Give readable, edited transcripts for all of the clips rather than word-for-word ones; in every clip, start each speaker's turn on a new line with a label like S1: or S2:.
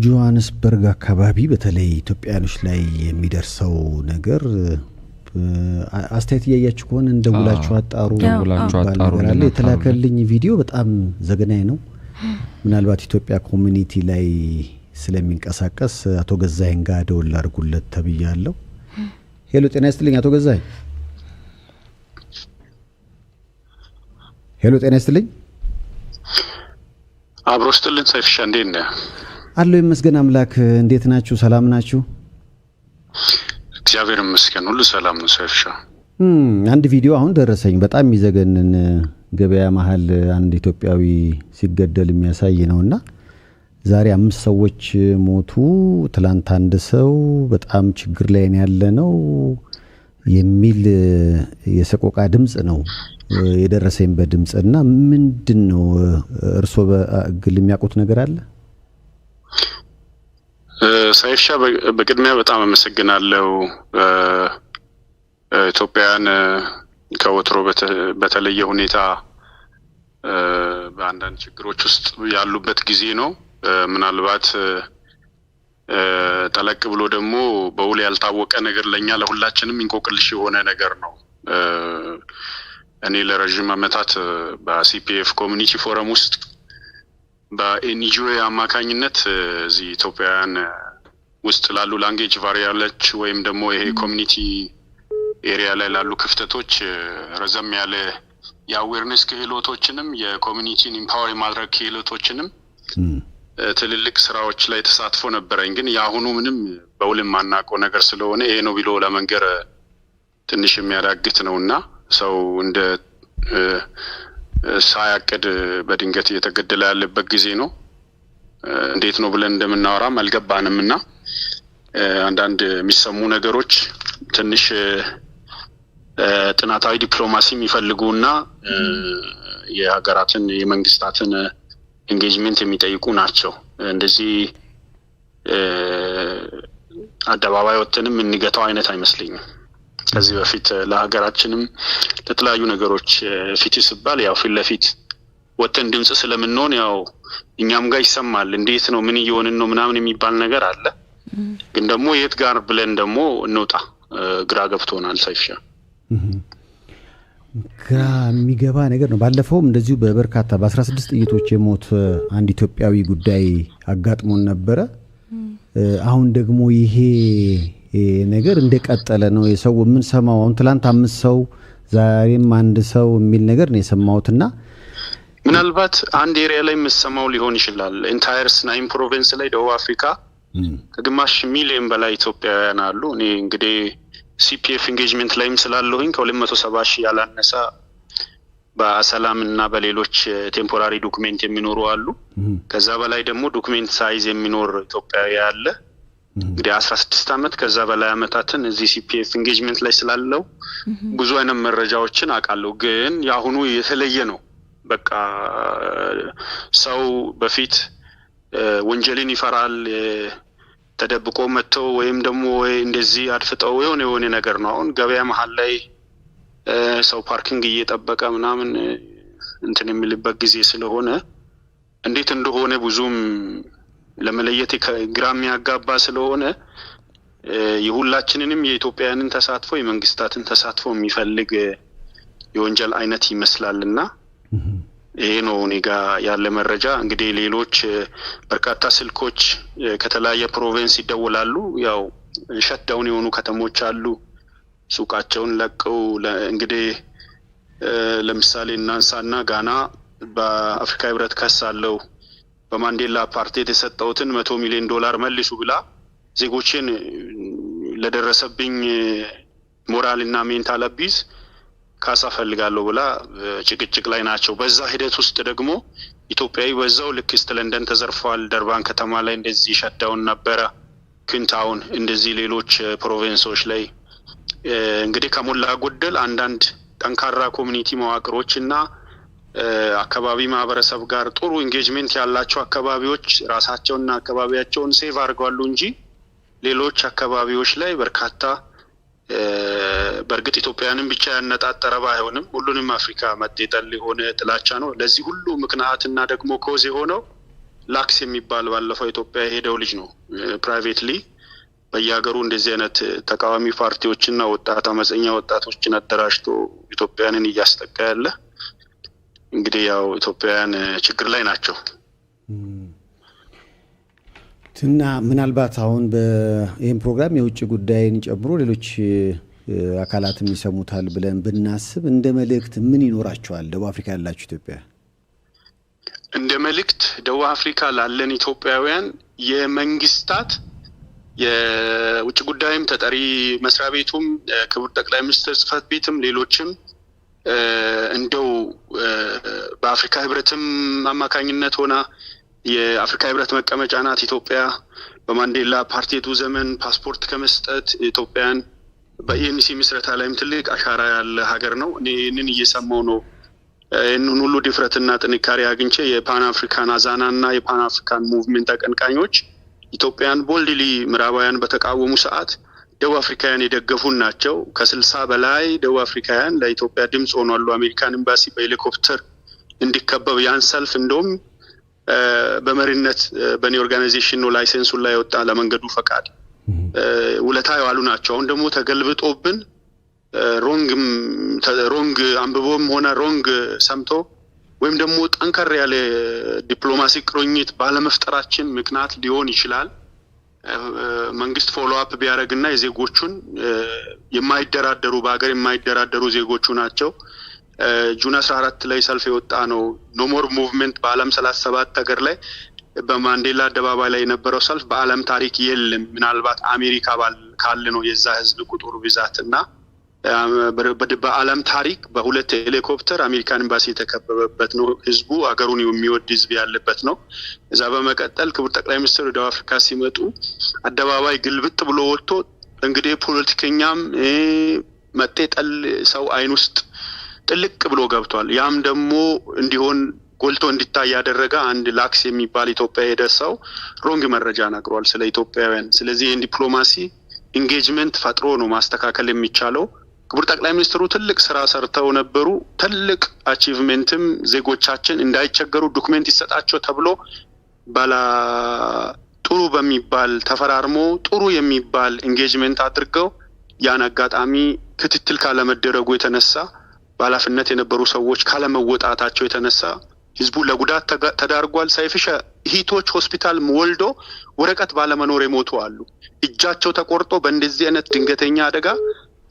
S1: ጆሃንስበርግ አካባቢ በተለይ ኢትዮጵያኖች ላይ የሚደርሰው ነገር አስተያየት ያያችሁ ከሆነ እንደውላችሁ አጣሩ ባላለ የተላከልኝ ቪዲዮ በጣም ዘገናኝ ነው። ምናልባት ኢትዮጵያ ኮሚኒቲ ላይ ስለሚንቀሳቀስ አቶ ገዛኸኝ ጋር ደውል አድርጉለት ተብያለሁ። ሄሎ ጤና ይስጥልኝ አቶ ገዛኸኝ። ሄሎ ጤና ይስጥልኝ።
S2: አብሮስትልን ሰይፍሻ እንዴት ነህ?
S1: አሎ ይመስገን አምላክ። እንዴት ናችሁ? ሰላም ናችሁ?
S2: እግዚአብሔር ይመስገን ሁሉ ሰላም ነው ሰይፍሻ።
S1: አንድ ቪዲዮ አሁን ደረሰኝ። በጣም የሚዘገንን ገበያ መሃል አንድ ኢትዮጵያዊ ሲገደል የሚያሳይ ነውና ዛሬ 5 ሰዎች ሞቱ፣ ትላንት አንድ ሰው በጣም ችግር ላይ ያለ ነው የሚል የሰቆቃ ድምጽ ነው የደረሰኝ በድምጽና ምንድነው እርሶ በግል የሚያውቁት ነገር አለ?
S2: ሰይፍሻ በቅድሚያ በጣም አመሰግናለሁ። ኢትዮጵያን ከወትሮ በተለየ ሁኔታ በአንዳንድ ችግሮች ውስጥ ያሉበት ጊዜ ነው። ምናልባት ተለቅ ብሎ ደግሞ በውል ያልታወቀ ነገር ለኛ ለሁላችንም እንቆቅልሽ የሆነ ነገር ነው። እኔ ለረጅም ዓመታት በሲፒኤፍ ኮሚኒቲ ፎረም ውስጥ በኤንጂኦ አማካኝነት እዚህ ኢትዮጵያን ውስጥ ላሉ ላንጌጅ ቫሪያብሎች ወይም ደግሞ ይሄ ኮሚኒቲ ኤሪያ ላይ ላሉ ክፍተቶች ረዘም ያለ የአዌርነስ ክህሎቶችንም የኮሚኒቲን ኢምፓወር ማድረግ ክህሎቶችንም ትልልቅ ስራዎች ላይ ተሳትፎ ነበረኝ። ግን ያሁኑ ምንም በውልም ማናቆ ነገር ስለሆነ ይሄ ነው ቢሎ ለመንገር ትንሽ የሚያዳግት ነውና ሰው እንደ ሳያቅድ በድንገት እየተገደለ ያለበት ጊዜ ነው። እንዴት ነው ብለን እንደምናወራም አልገባንምና አንዳንድ የሚሰሙ ነገሮች ትንሽ ጥናታዊ ዲፕሎማሲ የሚፈልጉና የሀገራትን የመንግስታትን ኤንጌጅመንት የሚጠይቁ ናቸው። እንደዚህ አደባባይ ወጥተንም እንገታው አይነት አይመስልኝም። ከዚህ በፊት ለሀገራችንም ለተለያዩ ነገሮች ፊት ይስባል ያው ፊት ለፊት ወጥተን ድምጽ ስለምንሆን ያው እኛም ጋር ይሰማል። እንዴት ነው ምን እየሆንን ነው ምናምን የሚባል ነገር አለ። ግን ደግሞ የት ጋር ብለን ደግሞ እንውጣ ግራ ገብቶናል ሰይፍሻ።
S1: ግራ የሚገባ ነገር ነው። ባለፈውም እንደዚሁ በበርካታ በ16 ጥይቶች የሞት አንድ ኢትዮጵያዊ ጉዳይ አጋጥሞን ነበረ። አሁን ደግሞ ይሄ ነገር እንደቀጠለ ነው። የሰው ምን ሰማው አሁን ትላንት 5 ሰው ዛሬም አንድ ሰው የሚል ነገር ነው የሰማሁትና
S2: ምናልባት አንድ ኤሪያ ላይ መስማው ሊሆን ይችላል። ኢንታየር ስናይም ፕሮቪንስ ላይ ደቡብ አፍሪካ ከግማሽ ሚሊዮን በላይ ኢትዮጵያውያን አሉ። እኔ እንግዲህ ሲፒኤፍ ኢንጌጅመንት ላይም ስላለሁኝ ከ270 ሺህ ያላነሰ በሰላምና በሌሎች ቴምፖራሪ ዶክመንት የሚኖሩ አሉ። ከዛ በላይ ደግሞ ዶክመንት ሳይዝ የሚኖር ኢትዮጵያዊ አለ። እንግዲህ 16 አመት ከዛ በላይ አመታትን እዚህ ሲፒኤፍ ኢንጌጅመንት ላይ ስላለው ብዙ አይነት መረጃዎችን አቃለሁ። ግን ያሁኑ የተለየ ነው። በቃ ሰው በፊት ወንጀልን ይፈራል። ተደብቆ መጥተው ወይም ደግሞ እንደዚህ አድፍጠው የሆነ ነገር ነው። አሁን ገበያ መሃል ላይ ሰው ፓርኪንግ እየጠበቀ ምናምን እንትን የሚልበት ጊዜ ስለሆነ እንዴት እንደሆነ ብዙም ለመለየት ግራም ያጋባ ስለሆነ የሁላችንንም የኢትዮጵያውያንን ተሳትፎ የመንግስታትን ተሳትፎ የሚፈልግ የወንጀል አይነት ይመስላልና ይሄ ነው ኔጋ ያለ መረጃ። እንግዲህ ሌሎች በርካታ ስልኮች ከተለያየ ፕሮቪንስ ይደውላሉ። ያው ሸትዳውን የሆኑ ከተሞች አሉ ሱቃቸውን ለቀው እንግዲህ ለምሳሌ እናንሳና ጋና በአፍሪካ ህብረት ከሳለው በማንዴላ አፓርቴት የሰጠውትን $100 ሚሊዮን መልሱ ብላ ዜጎችን ለደረሰብኝ ሞራልና ሜንታል አቢዝ ካሳ ፈልጋለሁ ብላ ጭቅጭቅ ላይ ናቸው። በዛ ሂደት ውስጥ ደግሞ ኢትዮጵያዊ በዛው ልክ ስት ለንደን ተዘርፏል። ደርባን ከተማ ላይ እንደዚህ ሸዳውን ነበረ። ኩንታውን እንደዚህ ሌሎች ፕሮቪንሶች ላይ እንግዲህ ከሞላ ጎደል አንዳንድ ጠንካራ ኮሚኒቲ መዋቅሮችና አካባቢ ማህበረሰብ ጋር ጥሩ ኢንጌጅመንት ያላቸው አካባቢዎች ራሳቸውና አካባቢያቸውን ሴቭ አድርገዋል እንጂ ሌሎች አካባቢዎች ላይ በርካታ በርግጥ ኢትዮጵያንም ብቻ ያነጣጠረ ባይሆንም ሁሉንም አፍሪካ መጤጠል የሆነ ጥላቻ ነው። ለዚህ ሁሉ ምክንያትና ደግሞ ኮዝ የሆነው ላክስ የሚባል ባለፈው ኢትዮጵያ ሄደው ልጅ ነው ፕራይቬትሊ በየሀገሩ እንደዚህ አይነት ተቃዋሚ ፓርቲዎችና ወጣት አመፀኛ ወጣቶችን አደራጅቶ ኢትዮጵያንን እያስጠቃ ያለ እንግዲህ ያው ኢትዮጵያውያን ችግር ላይ ናቸው።
S1: እና ምናልባት አሁን በይሄን ፕሮግራም የውጭ ጉዳይን ጨምሮ ሌሎች አካላትም ይሰሙታል ብለን ብናስብ እንደ መልእክት ምን ይኖራቸዋል ደቡብ አፍሪካ ያላችሁ ኢትዮጵያ?
S2: እንደ መልእክት ደቡብ አፍሪካ ላለን ኢትዮጵያውያን የመንግስታት የውጭ ጉዳይም ተጠሪ መስሪያ ቤቱም ክቡር ጠቅላይ ሚኒስትር ጽሕፈት ቤትም ሌሎችም እንደው በአፍሪካ ህብረትም አማካኝነት ሆና የአፍሪካ ህብረት መቀመጫ ናት ኢትዮጵያ በማንዴላ ፓርቴቱ ዘመን ፓስፖርት ከመስጠት ኢትዮጵያን በኢኤንሲ ምስረታ ላይም ትልቅ አሻራ ያለ ሀገር ነው። እኔን እየሰማው ነው እነን ሁሉ ድፍረትና ጥንካሬ አግኝቼ የፓን አፍሪካን አዛናና የፓን አፍሪካን ሙቭመንት ተቀንቃኞች ኢትዮጵያን ቦልድሊ ምዕራባውያን በተቃወሙ ሰዓት ደቡብ አፍሪካውያን የደገፉን ናቸው። ከ60 በላይ ደቡብ አፍሪካውያን ለኢትዮጵያ ድምጽ ሆነዋል። አሜሪካን ኤምባሲ በሄሊኮፕተር እንዲከበብ ያን ሰልፍ እንደውም በመሪነት በኔ ኦርጋናይዜሽን ነው ላይሰንሱን ላይ ወጣ ለመንገዱ ፈቃድ ውለታ ያዋሉ ናቸው። አሁን ደግሞ ተገልብጦብን ሮንግ አንብቦም ሆነ ሮንግ ሰምቶ ወይም ደግሞ ጠንከር ያለ ዲፕሎማሲ ቅርኝት ባለመፍጠራችን ምክንያት ሊሆን ይችላል መንግስት ፎሎ አፕ ቢያደርግና የዜጎቹን የማይደራደሩ በአገር የማይደራደሩ ዜጎቹ ናቸው ጁን 14 ላይ ሰልፍ የወጣ ነው ኖ ሞር ሙቭመንት በአለም 37 ሀገር ላይ በማንዴላ አደባባይ ላይ የነበረው ሰልፍ በአለም ታሪክ የለም ምናልባት አሜሪካ ካለ ነው የዛ ህዝብ ቁጥር ብዛትና በአለም ታሪክ በሁለት ሄሊኮፕተር አሜሪካን ኤምባሲ የተከበበበት ነው ህዝቡ አገሩን የሚወድ ህዝብ ያለበት ነው። እዛ በመቀጠል ክቡር ጠቅላይ ሚኒስትር ወደ አፍሪካ ሲመጡ አደባባይ ግልብጥ ብሎ ወጥቶ እንግዲህ ፖለቲከኛም መጤጠል ሰው አይን ውስጥ ጥልቅ ብሎ ገብቷል። ያም ደግሞ እንዲሆን ጎልቶ እንዲታይ ያደረገ አንድ ላክስ የሚባል ኢትዮጵያ የደሰው ሮንግ መረጃ ነግሯል ስለ ኢትዮጵያውያን። ስለዚህ ዲፕሎማሲ ኢንጌጅመንት ፈጥሮ ነው ማስተካከል የሚቻለው። ክቡር ጠቅላይ ሚኒስትሩ ትልቅ ስራ ሰርተው ነበሩ። ትልቅ አቺቭመንትም ዜጎቻችን እንዳይቸገሩ ዶክመንት ይሰጣቸው ተብሎ ባላ ጥሩ በሚባል ተፈራርሞ ጥሩ የሚባል ኢንጌጅመንት አድርገው ያን አጋጣሚ ክትትል ካለመደረጉ የተነሳ ባላፍነት የነበሩ ሰዎች ካለመወጣታቸው የተነሳ ህዝቡ ለጉዳት ተዳርጓል። ሳይፍሻ ሂቶች ሆስፒታል ወልዶ ወረቀት ባለመኖር የሞቱ አሉ። እጃቸው ተቆርጦ በእንደዚህ አይነት ድንገተኛ አደጋ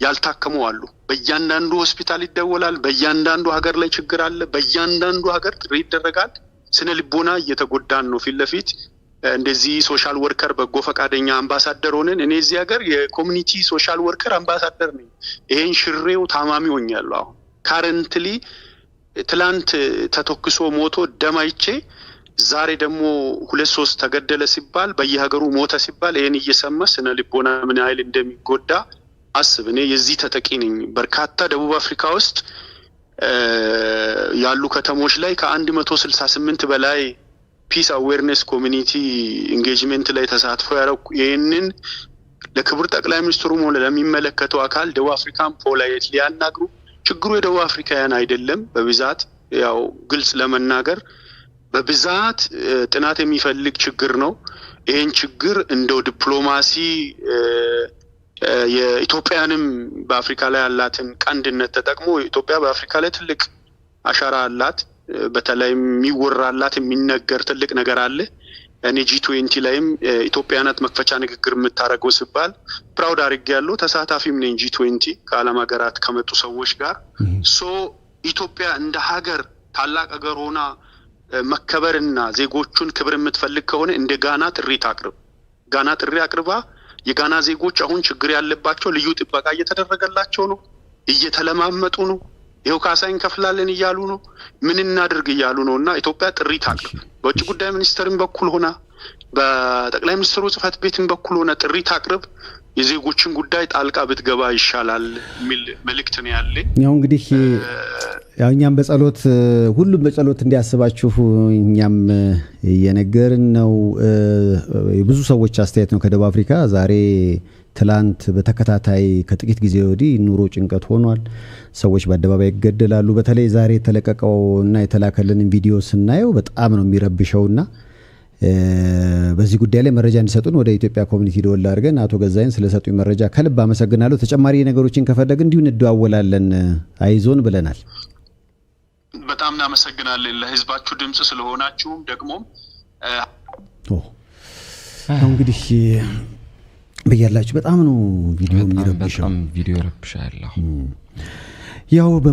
S2: ያልታከሙ አሉ። በእያንዳንዱ ሆስፒታል ይደወላል። በእያንዳንዱ ሀገር ላይ ችግር አለ። በእያንዳንዱ ሀገር ጥሪ ይደረጋል። ስነ ልቦና እየተጎዳን ነው። ፊት ለፊት እንደዚህ ሶሻል ወርከር በጎ ፈቃደኛ አምባሳደር ሆነን እኔ እዚህ ሀገር የኮሚኒቲ ሶሻል ወርከር አምባሳደር ነኝ። ይሄን ሽሬው ታማሚ ሆኛለሁ። አሁን ካረንትሊ ትላንት ተተኩሶ ሞቶ ደማይቼ ዛሬ ደግሞ 2-3 ተገደለ ሲባል በየሀገሩ ሞተ ሲባል ይሄን እየሰማ ስነ ልቦና ምን ያህል እንደሚጎዳ አስብ። እኔ የዚህ ተጠቂ ነኝ። በርካታ ደቡብ አፍሪካ ውስጥ ያሉ ከተሞች ላይ ከ168 በላይ ፒስ አዌርነስ ኮሚኒቲ ኢንጌጅመንት ላይ ተሳትፎ ያደረኩ ይሄንን ለክቡር ጠቅላይ ሚኒስትሩም ሆነ ለሚመለከተው አካል ደቡብ አፍሪካን ፖላይት ሊያናግሩ ችግሩ የደቡብ አፍሪካውያን አይደለም። በብዛት ያው ግልጽ ለመናገር በብዛት ጥናት የሚፈልግ ችግር ነው። ይሄን ችግር እንደው ዲፕሎማሲ የኢትዮጵያንም በአፍሪካ ላይ ያላትን ቀንድነት ተጠቅሞ ኢትዮጵያ በአፍሪካ ላይ ትልቅ አሻራ አላት። በተለይ የሚወራላት የሚነገር ትልቅ ነገር አለ። እኔ G20 ላይም ኢትዮጵያናት መክፈቻ ንግግር የምታረገው ሲባል ፕራውድ አድርጌያለሁ። ተሳታፊም ነኝ G20 ከዓለም ሀገራት ከመጡ ሰዎች ጋር ኢትዮጵያ እንደ ሀገር ታላቅ ሀገር ሆና መከበርና ዜጎቹን ክብር የምትፈልግ ከሆነ እንደ ጋና ጥሪ ታቅርብ። ጋና ጥሪ አቅርባ የጋና ዜጎች አሁን ችግር ያለባቸው ልዩ ጥበቃ እየተደረገላቸው ነው፣ እየተለማመጡ ነው። ይሄው ካሳይን ከፍላለን እያሉ ነው። ምን እናድርግ እያሉ ነውና ኢትዮጵያ ጥሪ ታቅርብ። በውጭ ጉዳይ ሚኒስትርም በኩል ሆና በጠቅላይ ሚኒስትሩ ጽሕፈት ቤትም በኩል ሆና ጥሪ ታቅርብ። የዜጎችን ጉዳይ ጣልቃ ብትገባ ይሻላል የሚል መልእክት ነው ያለኝ።
S1: ያው እንግዲህ እኛም በጸሎት ሁሉም በጸሎት እንዲያስባችሁ እኛም እየነገርን ነው። ብዙ ሰዎች አስተያየት ነው ከደቡብ አፍሪካ ዛሬ ትላንት በተከታታይ ከጥቂት ጊዜ ወዲህ ኑሮ ጭንቀት ሆኗል። ሰዎች በአደባባይ ይገደላሉ። በተለይ ዛሬ የተለቀቀውና የተላከልን ቪዲዮ ስናየው በጣም ነው የሚረብሸውና በዚህ ጉዳይ ላይ መረጃ እንዲሰጡን ወደ ኢትዮጵያ ኮሚኒቲ ደወል አድርገን አቶ ገዛይን ስለሰጡኝ መረጃ ከልብ አመሰግናለሁ። ተጨማሪ ነገሮችን ከፈለግን እንዲሁ እንደዋወላለን፣ አይዞን ብለናል።
S2: በጣም እናመሰግናለን ለህዝባችሁ ድምጽ ስለሆናችሁም ደግሞ
S1: እንግዲህ በያላችሁ በጣም ነው ቪዲዮ የሚረብሸው።
S3: በጣም ቪዲዮ ይረብሻል።
S1: ያው